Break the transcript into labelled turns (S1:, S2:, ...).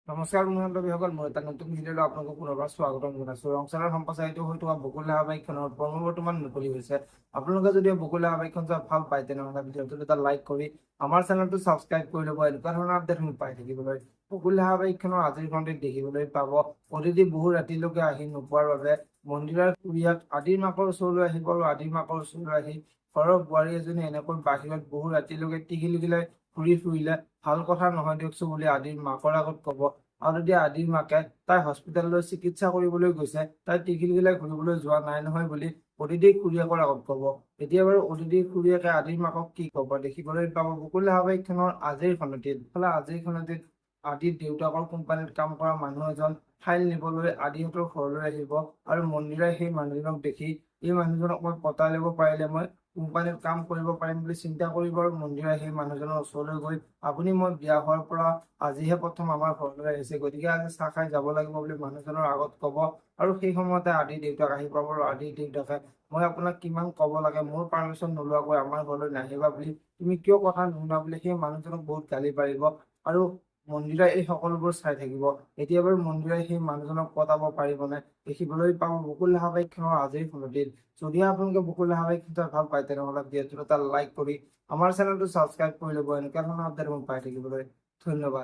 S1: নমস্কাৰ বন্ধুসকল, মই এটা নতুন ভিডিঅ'লৈ আপোনালোকক পুনৰবাৰ স্বাগতম জনাইছোঁ। ৰংচাৰৰ সম্প্ৰচাৰিত হৈ থকা বকুল ধাৰাবাহিকখনৰ বৰ্তমান মুকলি হৈছে। আপোনালোকে যদি বকুল ধাৰাবাহিকখন চাই ভাল পায় তেনেহ'লে ভিডিঅ'টোত এটা লাইক কৰি আমাৰ চেনেলটো ছাবস্ক্ৰাইব কৰি ল'ব। এনেকুৱা ধৰণৰ আপডেটসমূহ পাই থাকিবলৈ বকুল ধাৰাবাহিকখনৰ আজিৰ খণ্ডিত দেখিবলৈ পাব। অতিথি বহু ৰাতিলৈকে আহি নোপোৱাৰ বাবে মন্দিৰৰ খুৰীয়াক আদিৰ মাকৰ ওচৰলৈ আহিব আৰু আদিৰ মাকৰ ওচৰলৈ আহি ঘৰৰ বোৱাৰী এজনী এনেকৈ বাহিৰত বহু ৰাতিলৈকে টিঘিলঘিলাই ঘূৰি ফুৰিলে ভাল কথা নহয় দিয়কচোন বুলি আদিৰ মাকৰ আগত ক'ব। আৰু তেতিয়া আদিৰ মাকে তাই হস্পিটেললৈ চিকিৎসা কৰিবলৈ গৈছে, তাই টিঘিলঘিলাই ঘূৰিবলৈ যোৱা নাই নহয় বুলি অতিথি খুৰীয়েকৰ আগত ক'ব। এতিয়া বাৰু অতিথি খুৰীয়েকে আদিৰ মাকক কি ক'ব দেখিবলৈ পাব বকুল ধাৰাবাহিকখনৰ আজিৰ খণ্ডিত। আজিৰ খণ্ডিত আদিৰ দেউতাকৰ কোম্পানীত কাম কৰা মানুহ এজন ফাইল নিবলৈ আদিহঁতৰ ঘৰলৈ আহিব আৰু মন্দিৰাই সেই মানুহজনক দেখি এই মানুহজনক মই পতাই ল'ব পাৰিলে মই কোম্পানীত কাম কৰিব পাৰিম বুলি চিন্তা কৰিব আৰু মন্দিৰাই সেই মানুহজনৰ ওচৰলৈ গৈ আপুনি মই বিয়া হোৱাৰ পৰা আজিহে প্ৰথম আমাৰ ঘৰলৈ আহিছে, গতিকে আজি চাহ খাই যাব লাগিব বুলি মানুহজনৰ আগত ক'ব। আৰু সেই সময়তে আদিৰ দেউতাক আহি পাব আৰু আদিৰ দেউতাকে মই আপোনাক কিমান ক'ব লাগে, মোৰ পাৰ্মিশ্যন নোলোৱাকৈ আমাৰ ঘৰলৈ নাহিবা বুলি, তুমি কিয় কথা নুশুনা বুলি সেই মানুহজনক বহুত গালি পাৰিব আৰু মন্দিৰাই এই সকলোবোৰ চাই থাকিব। এতিয়া বাৰু মন্দিৰাই সেই মানুহজনক পতাব পাৰিবনে দেখিবলৈ পাব বকুল ধাৰাবাহিকখনৰ আজিৰ খণ্ডিত। যদি আপোনালোকে বকুল ধাৰাবাহিকখন ভাল পায় তেনেহ'লে ভিডিঅ'টোত এটা লাইক কৰি আমাৰ চেনেলটো ছাবস্ক্ৰাইব কৰি ল'ব। এনেকুৱা ধৰণৰ আপডেট পাই থাকিবলৈ ধন্যবাদ।